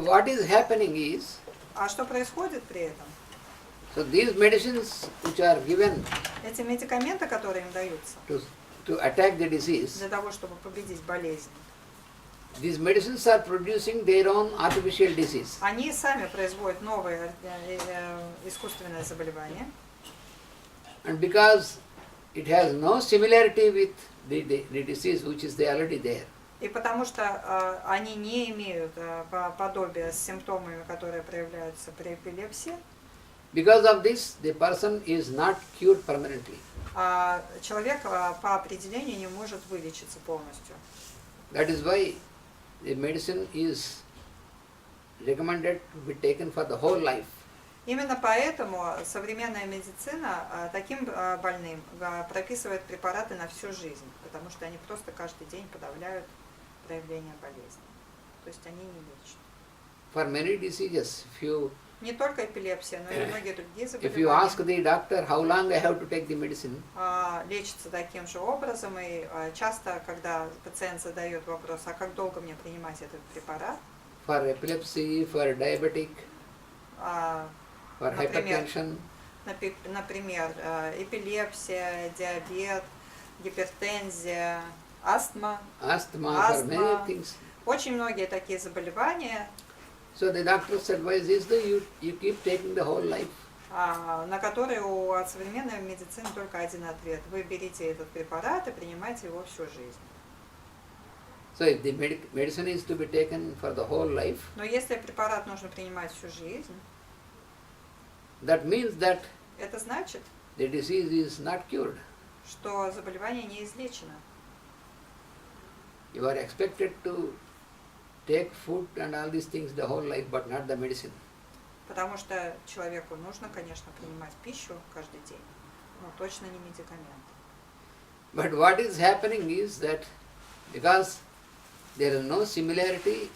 what is happening is, А что происходит при этом? so these medicines which are given Эти медикаменты, которые им даются to attack the disease, для того, чтобы победить болезнь, these medicines are producing their own artificial disease. они сами производят новые искусственные заболевания. And because it has no similarity with the disease which is already there, И потому что они не имеют подобия с симптомами, которые проявляются при эпилепсии, because of this, the person is not cured permanently. человек по определению не может вылечиться полностью. That is why the medicine is recommended to be taken for the whole life. Именно поэтому современная медицина таким больным прописывает препараты на всю жизнь, потому что они просто каждый день подавляют проявление болезни. То есть они не лечат. For many diseases, Не только эпилепсия, но и многие другие if you ask заболевания the doctor how long I have to take the medicine, лечатся таким же образом. И часто, когда пациент задает вопрос, а как долго мне принимать этот препарат, for epilepsy, for diabetic, for например, hypertension, например, эпилепсия, диабет, гипертензия, астма, for many things. Очень многие такие заболевания, So the doctor's advice is that you keep taking the whole life. на которые у современной медицины только один ответ. Вы берите этот препарат и принимайте его всю жизнь. So if the medicine is to be taken for the whole life, Но если препарат нужно принимать всю жизнь, that means that это значит, the disease is not cured. что заболевание не излечено. You are expected to take food and all these things the whole life, but not the medicine. Потому что человеку нужно, конечно, принимать пищу каждый день, но точно не медикаменты. But what is happening is that because there is no similarity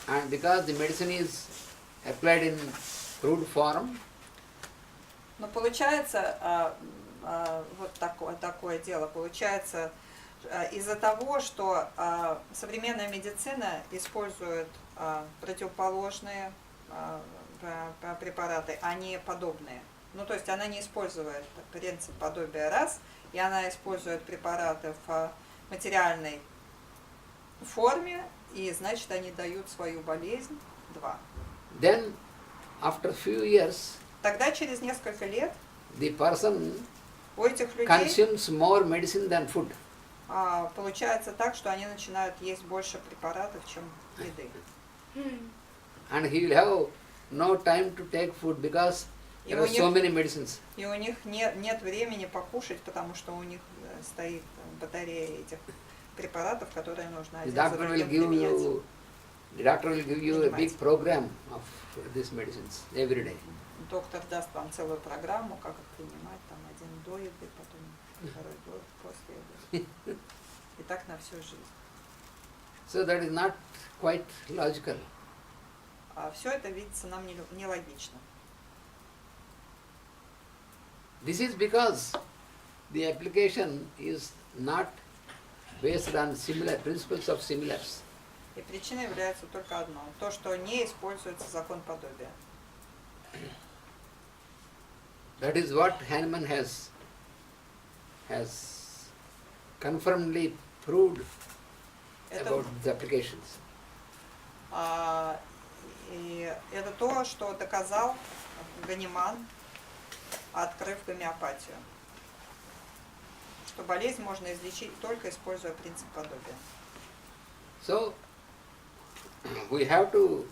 and because the medicine is applied in crude form, Но получается, вот такое дело, получается, из-за того, что современная медицина использует противоположные препараты, а не подобные. Ну, то есть она не использует принцип подобия раз, и она использует препараты в материальной форме, и значит они дают свою болезнь два. then after few years, Тогда через несколько лет the person у этих людей consumes more medicine than food. получается так, что они начинают есть больше препаратов, чем еды. And he will have no time to take food because there are so many medicines. И у них нет времени покушать, потому что у них стоит батарея этих препаратов, которые нужно The один за doctor will другим применять. the doctor will give you a big program of these medicines every day. Доктор даст вам целую программу, как их принимать, там один до еды, потом второй после еды. И так на всю жизнь. So that is not quite logical. Все это видится нам нелогично. This is because the application is not based on similar principles of similars. И причиной является только одно. То, что не используется закон подобия. That is what Hahnemann has confirmedly proved about the applications. И это то, что доказал Ганиман, открыв гомеопатию. Что болезнь можно излечить только используя принцип подобия. So we have to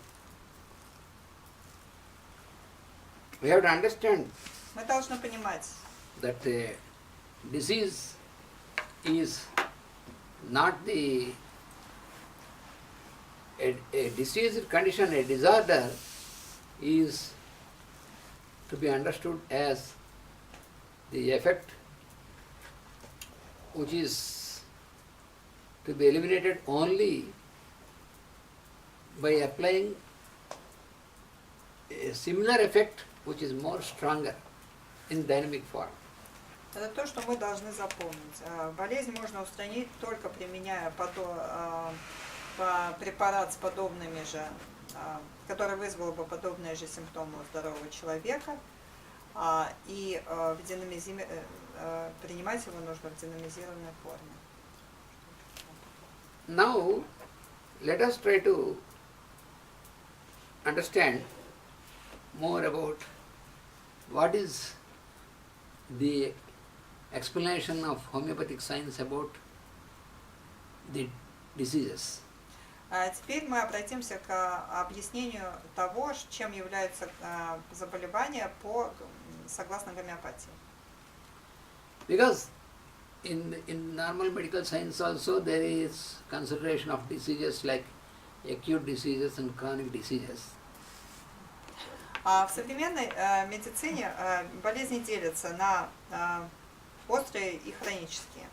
understand Мы должны понимать, that disease is not a diseased condition, a disorder is to be understood as the effect which is to be eliminated only by applying a similar effect which is more stronger in dynamic form. это то, что мы должны запомнить. Болезнь можно устранить только применяя препарат с подобными же который вызвал бы подобные же симптомы у здорового человека, и принимать его нужно в динамизированной форме. Now, let us try to understand more about what is the explanation of homeopathic science about the diseases. Теперь мы обратимся к объяснению того, чем являются заболевания согласно гомеопатии. Because in normal medical science also there is consideration of diseases like acute diseases and chronic diseases. В современной медицине болезни делятся на острые и хронические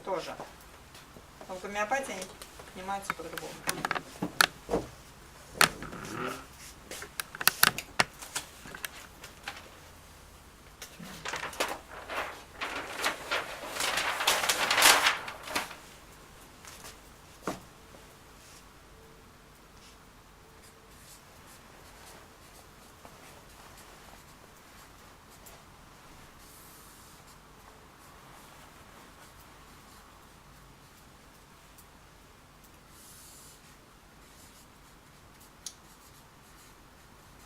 тоже. Но в гомеопатии они понимаются по-другому.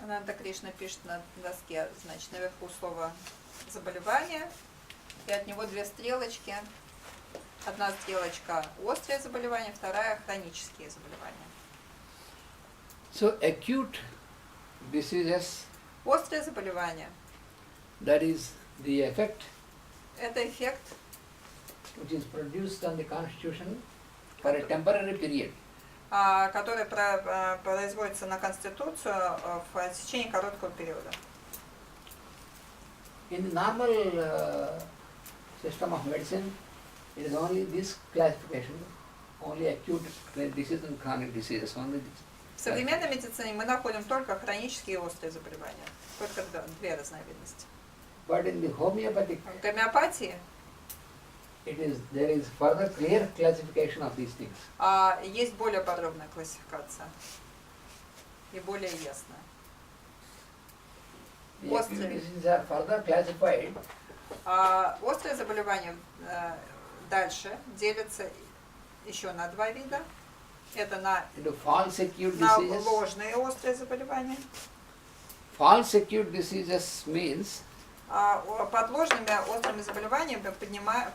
Ананда Кришна пишет на доске, значит, наверху слово заболевание, и от него две стрелочки. Одна стрелочка острое заболевание, вторая хронические заболевания. So acute diseases, Острое заболевание that is the effect – это эффект, which is produced on the constitution for a temporary period. который производится на конституцию в течение короткого периода. In the normal system of medicine, it is only this classification, only acute disease and chronic diseases, only this. В современной медицине мы находим только хронические и острые заболевания, только две разновидности. But in the homeopathic, В гомеопатии there is further clear classification of these things. Есть более подробная классификация и более ясная. The acute diseases are further classified Острые заболевания дальше делятся еще на два вида. Это into false acute на diseases. ложные острые заболевания. False acute diseases means Под ложными острыми заболеваниями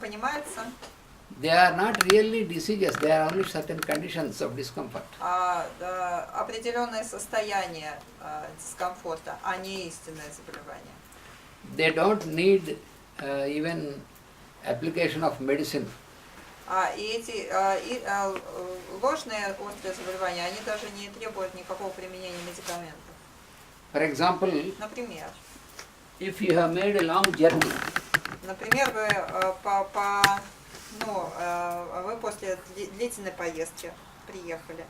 понимается they are not really diseases, they are only certain conditions of discomfort. определенное состояние дискомфорта, а не истинное заболевание. They don't need even application of medicine. И эти ложные острые заболевания, они даже не требуют никакого применения медикаментов. For example, Например, if you have made a long journey, например, вы после длительной поездки приехали,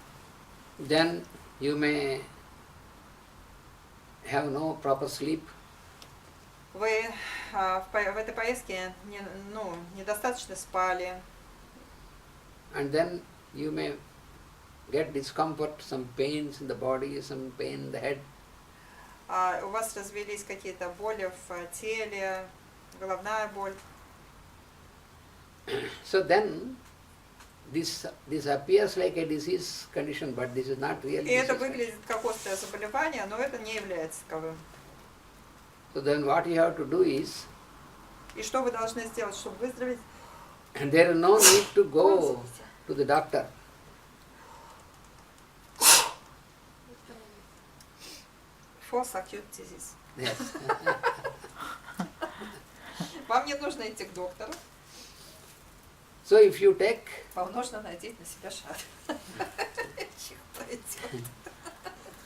then you may have no proper sleep. вы в этой поездке недостаточно спали, And then you may get discomfort, some pains in the body, some pain in the head. у вас развились какие-то боли в теле, головная боль. So then this appears like a disease condition, but this is not really И это disease. выглядит как острое заболевание, но это не является таковым. So then what you have to do is, И что вы должны сделать, чтобы выздороветь? there is no need to go to the doctor. False acute disease. Yes. Вам не нужно идти к доктору, So if you take, вам нужно надеть на себя шар.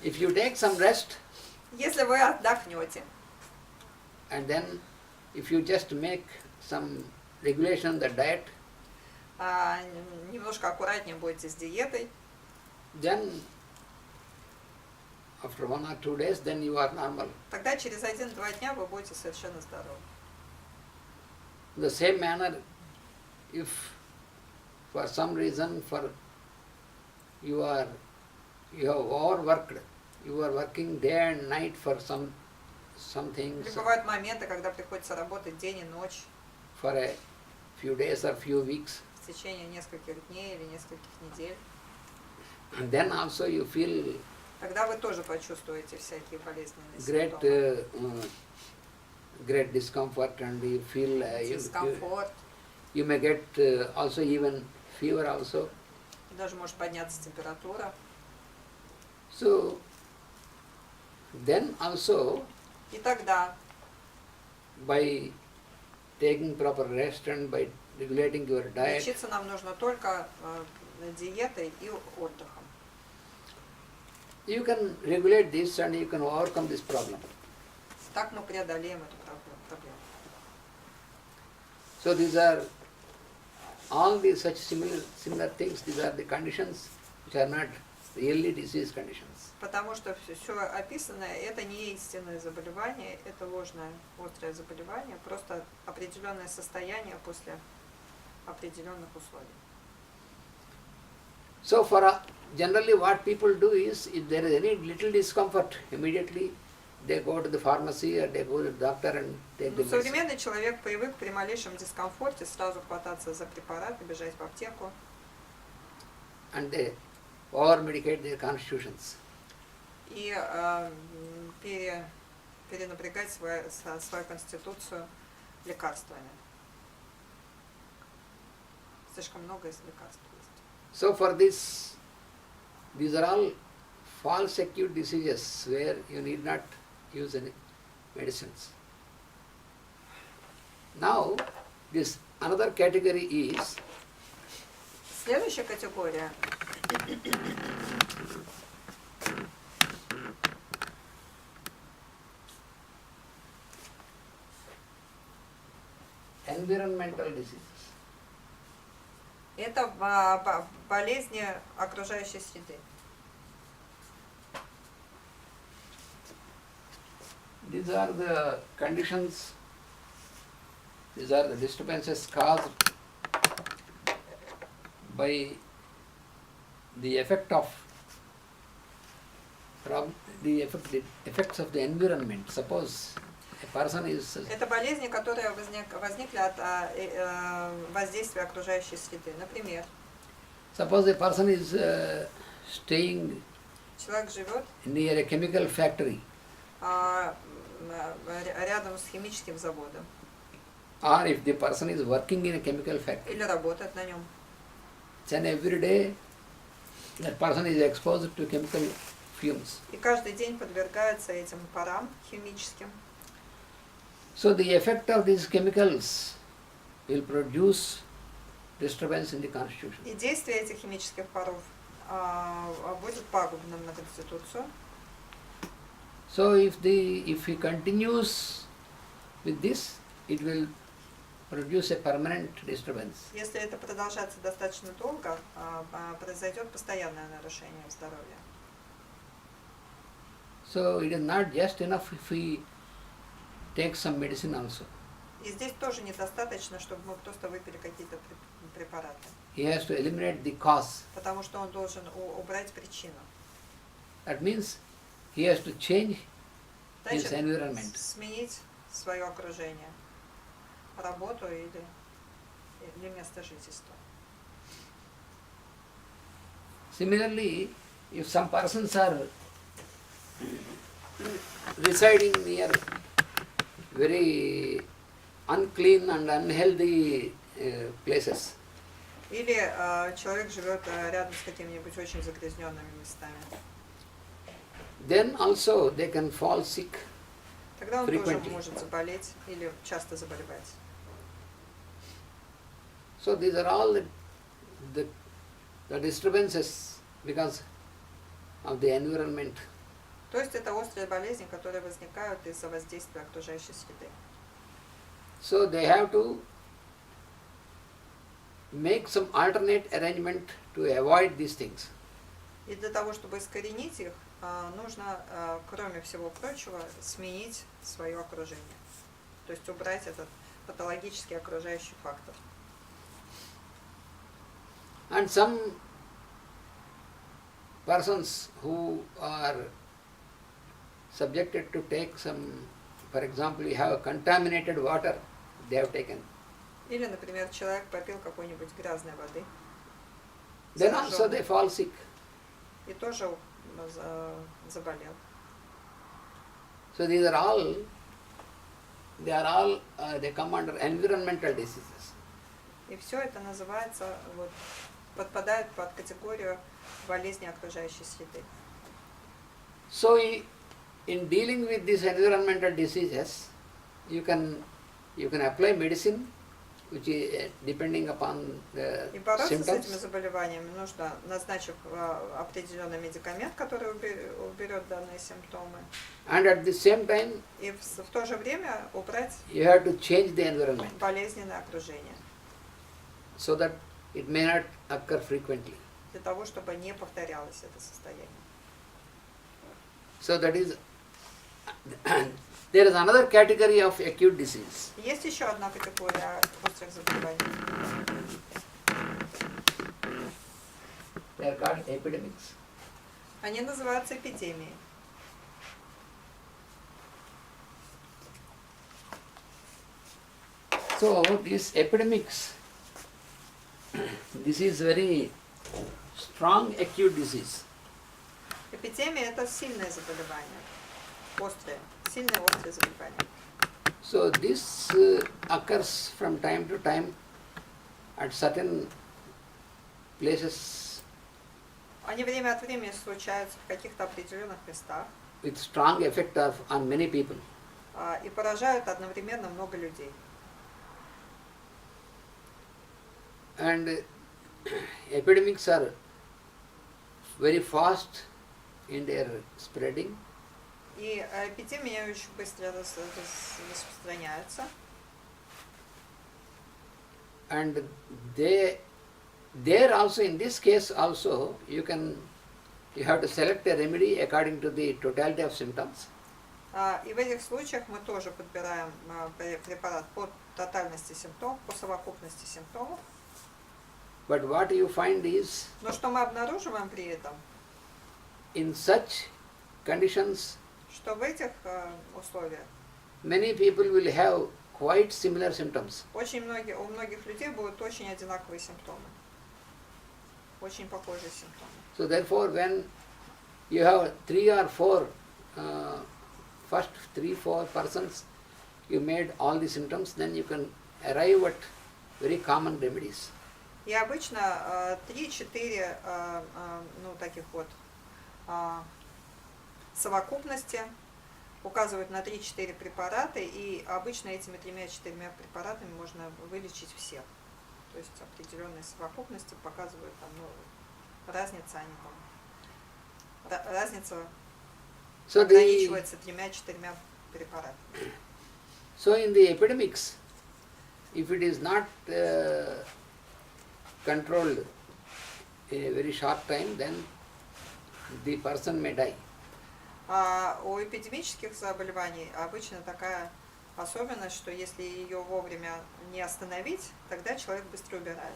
if you take some rest, Если вы отдохнете, and then if you just make some regulation on the diet, немножко аккуратнее будете с диетой, then after 1 or 2 days, then you are normal. тогда через 1-2 дня вы будете совершенно здоровы. In the same manner, if for some reason you have overworked you are working day and night for some things, Или бывают моменты, когда приходится работать день и ночь for a few days or few weeks, в течение нескольких дней или нескольких недель. and then also you feel Тогда вы тоже почувствуете всякие болезненные great симптомы. great discomfort, and you feel Дискомфорт, you may get also even fever also. даже может подняться температура. So then also, И тогда by taking proper rest and by regulating your diet, лечиться нам нужно только диетой и отдыхом. you can regulate this and you can overcome this problem. Так мы преодолеем эту проблему. So these are all these such similar things. These are the conditions which are not really disease conditions. Потому что все описанное это не истинное заболевание, это ложное острое заболевание, просто определенное состояние после определенных условий. So for generally what people do is, if there is any little discomfort, immediately they go to the pharmacy or they go to the doctor and take the medicine. Современный человек привык при малейшем дискомфорте сразу хвататься за препарат и бежать в аптеку. And they over-medicate their constitutions. И перенапрягать свою конституцию лекарствами. Слишком много лекарств есть. So for this, these are all false acute diseases where you need not use any medicines. Now, this another category is Следующая категория environmental diseases. это болезни окружающей среды. These are the conditions, these are the disturbances caused by the effect of the effects of the environment. Suppose a person is Это болезни, которые возникли от воздействия окружающей среды. Например, suppose a person is staying человек живет near a chemical factory, рядом с химическим заводом or if the person is working in a chemical factory, или работает на нем. then every day that person is exposed to chemical fumes. И каждый день подвергается этим парам химическим. So the effect of these chemicals will produce disturbance in the constitution. И действие этих химических паров будет пагубным на конституцию. So if he continues with this, it will produce a permanent disturbance. Если это продолжается достаточно долго, произойдет постоянное нарушение здоровья. So it is not just enough if we take some medicine also. И здесь тоже недостаточно, чтобы мы просто выпили какие-то препараты. He has to eliminate the cause. Потому что он должен убрать причину. That means he has to change his Значит, environment. сменить свое окружение, работу или место жительства. Similarly, if some persons are residing near very unclean and unhealthy places, Или человек живет рядом с какими-нибудь очень загрязненными местами. then also they can fall sick. Тогда он Frequently. тоже может заболеть или часто заболевать. So these are all the disturbances because of the environment. То есть это острые болезни, которые возникают из-за воздействия окружающей среды. So they have to make some alternate arrangement to avoid these things. И для того, чтобы искоренить их, нужно, кроме всего прочего, сменить свое окружение. То есть убрать этот патологический окружающий фактор. And some persons who are subjected to take some, for example, you have contaminated water, they have taken. Или, например, человек попил какой-нибудь грязной воды. Then also they fall sick. И тоже заболел. So these are all, they come under environmental diseases. И все это называется, вот, подпадает под категорию болезни окружающей среды. So in dealing with these environmental diseases, you can apply medicine, which is depending upon the И бороться с этими symptoms. заболеваниями нужно, назначив определенный медикамент, который уберет данные симптомы. And at the same time, И в то же время убрать you have to change the environment болезненное окружение, so that it may not occur frequently. для того, чтобы не повторялось это состояние. So that is, there is another category of acute disease. Есть еще одна категория острых заболеваний. They are called epidemics. Они называются эпидемией. So these epidemics, this is very strong acute disease. Эпидемия – это сильное заболевание, сильное острое заболевание. So this occurs from time to time at certain places Они время от времени случаются в каких-то определенных местах with strong effect on many people. и поражают одновременно много людей. And epidemics are very fast in their spreading. И эпидемии очень быстро распространяются. And there also, in this case also, you have to select a remedy according to the totality of symptoms. И в этих случаях мы тоже подбираем препарат по тотальности симптомов, по совокупности симптомов. But what you find is, Но что мы обнаруживаем при этом, in such conditions, что в этих условиях many people will have quite similar symptoms. у многих людей будут очень одинаковые симптомы, очень похожие симптомы. So therefore, when you have first 3-4 persons, you made all the symptoms, then you can arrive at very common remedies. И обычно 3-4 таких вот совокупности указывают на 3-4 препарата, и обычно этими 3-4 препаратами можно вылечить всех. То есть определенные совокупности показывают там, разница ограничивается 3-4 препаратами. So in the epidemics, if it is not controlled in a very short time, then the person may die. У эпидемических заболеваний обычно такая особенность, что если ее вовремя не остановить, тогда человек быстро умирает.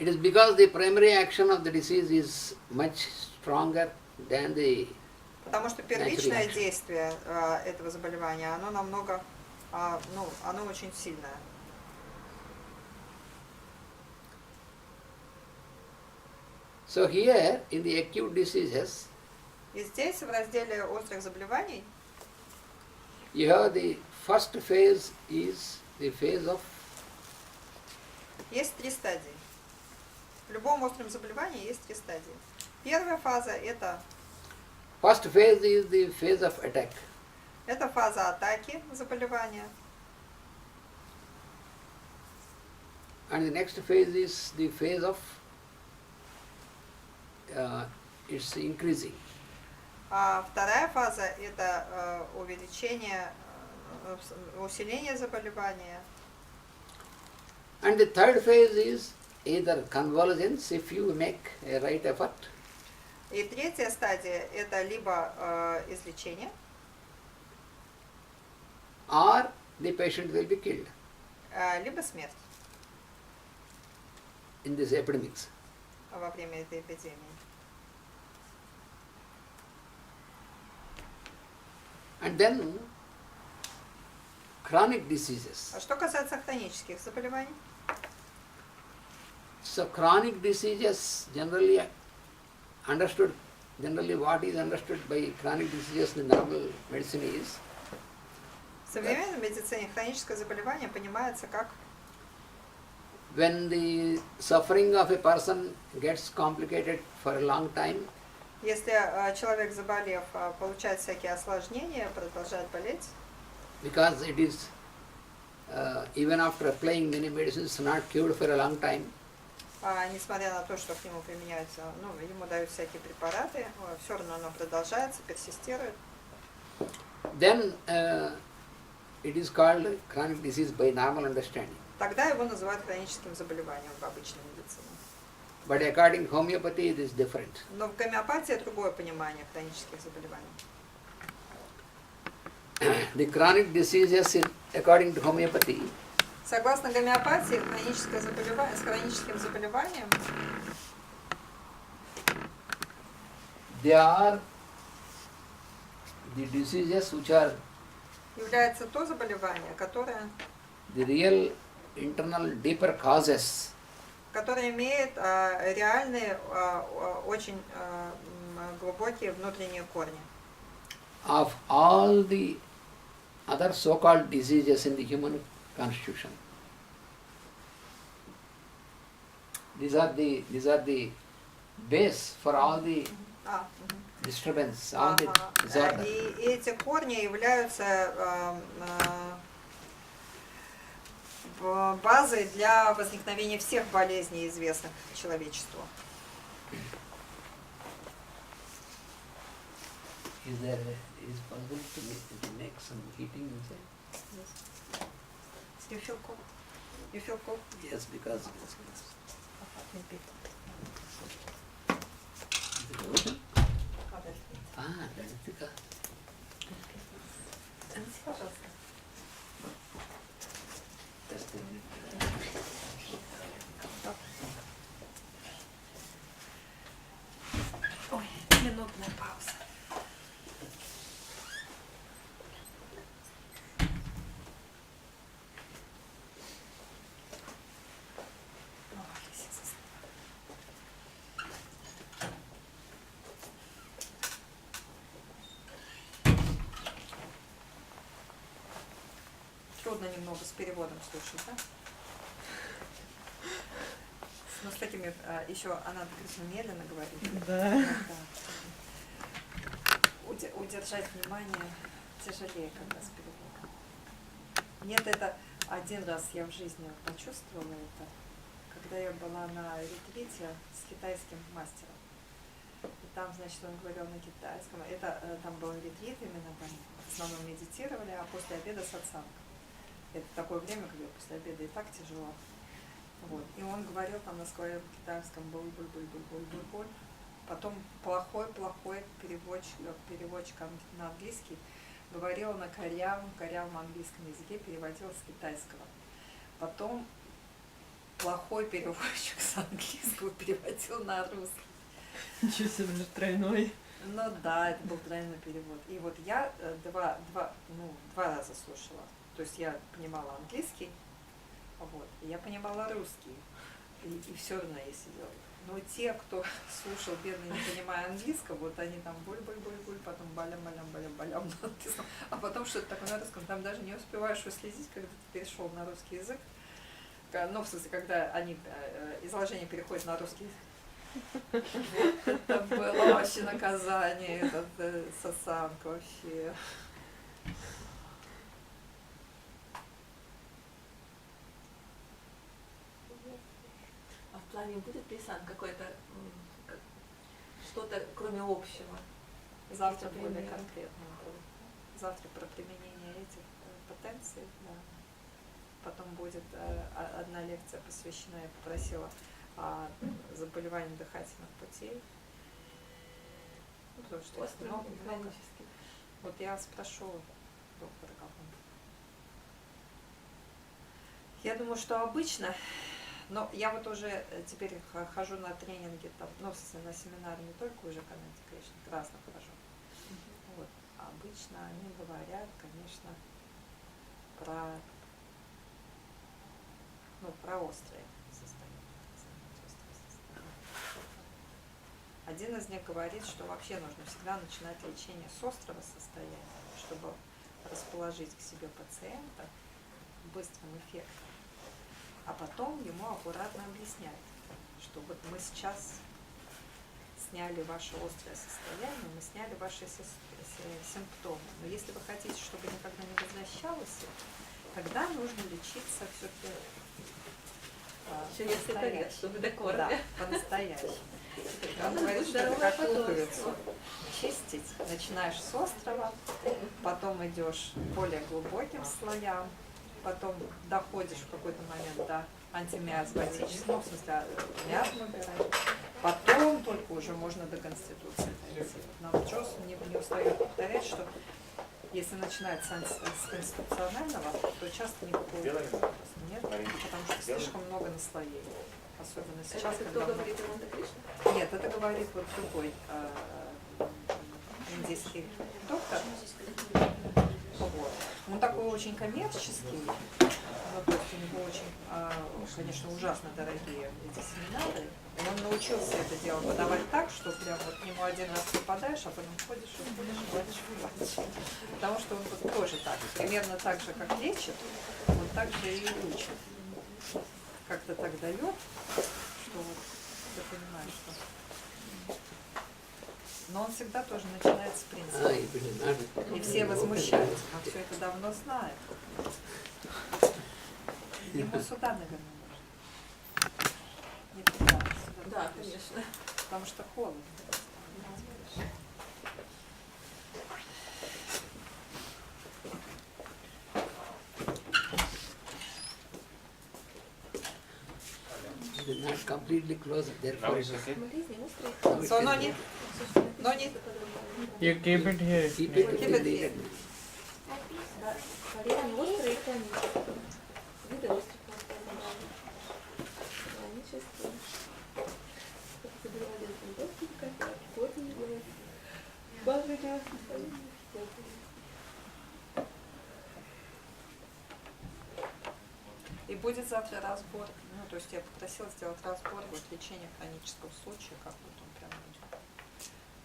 It is because the primary action of the disease is much stronger than the Потому что первичное действие этого заболевания, оно намного, оно очень сильное. So here in the acute diseases, И здесь, в разделе острых заболеваний, you have the first phase is the phase of есть 3 стадии. В любом остром заболевании есть 3 стадии. Первая фаза first phase is the phase of attack. Это фаза атаки заболевания. And the next phase is the phase of its increasing. А вторая фаза это усиление заболевания. And the third phase is either convalescence if you make a right effort, И третья стадия это либо излечение, or the patient will be killed либо смерть in these epidemics. во время этой эпидемии. And then chronic diseases. А что касается хронических заболеваний? So chronic diseases generally understood, generally what is understood by chronic diseases in normal medicine is В современной медицине хроническое заболевание понимается как when the suffering of a person gets complicated for a long time, если человек, заболев, получает всякие осложнения, продолжает болеть, because it is even after applying many medicines not cured for a long time, несмотря на то, что к нему применяются, ему дают всякие препараты, все равно оно продолжается, персистирует. then it is called chronic disease by normal understanding. Тогда его называют хроническим заболеванием в обычной медицине. But according to homeopathy, it is different. Но в гомеопатии другое понимание хронических заболеваний. The chronic diseases, according to homeopathy, Согласно гомеопатии, с хроническим заболеванием they are the diseases which are является то заболевание, которое the real internal deeper causes имеет реальные, очень глубокие внутренние корни. of all the other so-called diseases in the human constitution. These are the base for all the disturbance, all the disorder. И эти корни являются базой для возникновения всех болезней, известных человечеству. Is possible to make some heating inside? Yes. You feel cold? You feel cold? Yes, because it's the ocean. That is the cause. Пожалуйста. Just a minute. Ой, минутная пауза. Трудно немного с переводом слушать, да? Но с такими, еще она медленно говорит. Да. Удержать внимание тяжелее, когда с переводом. Нет, это один раз я в жизни почувствовала это, когда я была на ретрите с китайским мастером. И там, значит, он говорил на китайском. Там был ретрит, именно там в основном медитировали, а после обеда сатсанг. Это такое время, когда после обеда и так тяжело. Вот. И он говорил там на своем китайском буль-буль-буль-буль-буль-буль. Потом плохой переводчик на английский говорил на корявом английском языке, переводил с китайского. Потом плохой переводчик с английского переводил на русский. Ничего себе, же тройной. Ну да, это был тройной перевод. И вот я два раза слушала. То есть я понимала английский, вот, и я понимала русский. И все равно я сидела. Но те, кто слушал, бедные, не понимая английского, вот они там буль-буль-буль-буль, потом балям-балям-балям-балям. А потом что-то такое на русском, там даже не успеваешь уследить, когда ты перешел на русский язык. Ну, в смысле, когда изложение переходит на русский язык. Это было вообще наказание, этот сасанг вообще. А в плане будет писан какой-то, что-то кроме общего? Завтра более конкретно. Завтра про применение этих потенций, да. Потом будет одна лекция посвящена, я попросила, заболеваниям дыхательных путей. Ну, потому что это много. Вот я спрошу доктора какого-то. Я думаю, что обычно, но я вот уже теперь хожу на тренинги, там, ну, на семинары не только уже канадцы, конечно, красных хожу. Вот. А обычно обычно они говорят, конечно, про, про острое состояние. Один из них говорит, что вообще нужно всегда начинать лечение с острого состояния, чтобы расположить к себе пациента быстрым эффектом. А потом ему аккуратно объяснять, что вот мы сейчас сняли ваше острое состояние, мы сняли ваши симптомы. Но если вы хотите, чтобы никогда не возвращалось, тогда нужно лечиться все-таки по-настоящему. Чтобы до Да, корня. по-настоящему. Он говорит, что это как луковицу чистить. Начинаешь с острова, потом идешь более глубоким слоям, потом доходишь в какой-то момент до антимиазматического, в смысле миазму убираешь. Потом только уже можно до конституции дойти. Нам Джосс не устает повторять, что если начинается с конституционального, то часто никакого просто нет, потому что слишком много наслоений. Особенно сейчас, Это когда... кто говорит о Монте-Кришне? Нет, это говорит вот другой индийский доктор. Вот. Он такой очень коммерческий, то есть у него очень, конечно, ужасно дорогие эти семинары. И он научился это дело подавать так, что прям вот к нему один раз попадаешь, а потом ходишь и платишь. Потому что он вот тоже так, примерно так же, как лечит, он так же и учит. Как-то так дает, что вот ты понимаешь, что... Но он всегда тоже начинает с принципа. И все возмущаются, мы все это давно знаем. Ему сюда, наверное, нужно. Не туда, сюда. Да, конечно. Потому что холодно. It is not completely closed, therefore it is. Болезни острые. So, no need. No need. You keep it here. Keep it Keep it here. Да, болезни острые и хронические. Виды острых болезней. Хронические. Заболевания доступа, кожные, базовые. И будет завтра разбор. Ну, то есть я попросила сделать разбор вот лечения хронического случая, как вот он прям идет.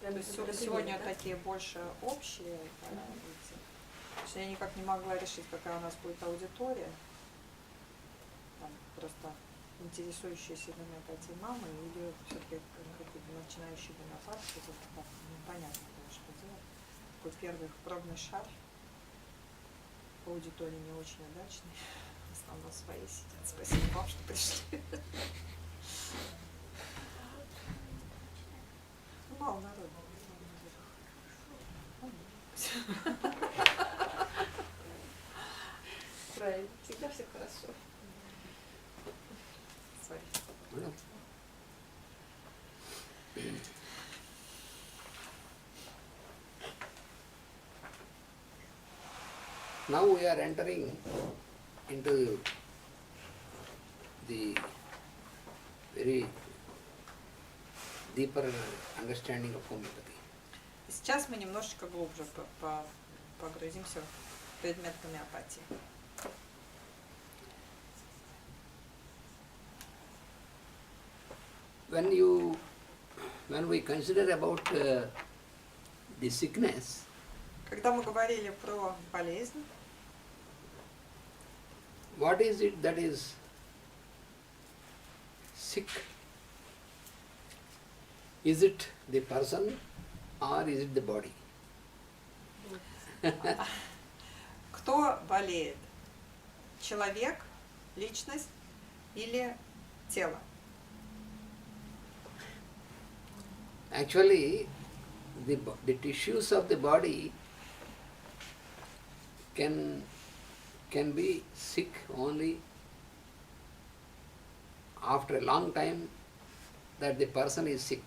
То есть сегодня такие больше общие. Эти. То есть я никак не могла решить, какая у нас будет аудитория. Там просто интересующиеся гомеопатией мамы или все-таки какие-то начинающие гомеопаты, это так непонятно было, что делать. Такой первый пробный шар. Аудитория не очень удачный. В основном свои сидят. Спасибо вам, что пришли. Мало народу. Правильно, всегда все хорошо. Sorry. Well, now we are entering into the very deeper understanding of homeopathy. Сейчас мы немножечко глубже погрузимся в предмет гомеопатии. When we consider about the sickness, Когда мы говорили про болезнь, what is it that is sick? Is it the person or is it the body? кто болеет? Человек, личность или тело? Actually, the tissues of the body can be sick only after a long time that the person is sick.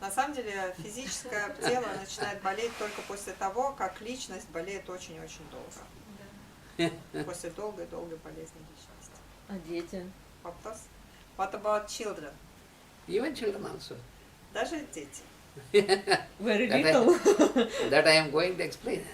На самом деле физическое тело начинает болеть только после того, как личность болеет очень-очень долго. После долгой-долгой болезни личности. А дети? Вопрос? What about children? Even children also. Даже дети. Very That I- little. That I am going to explain.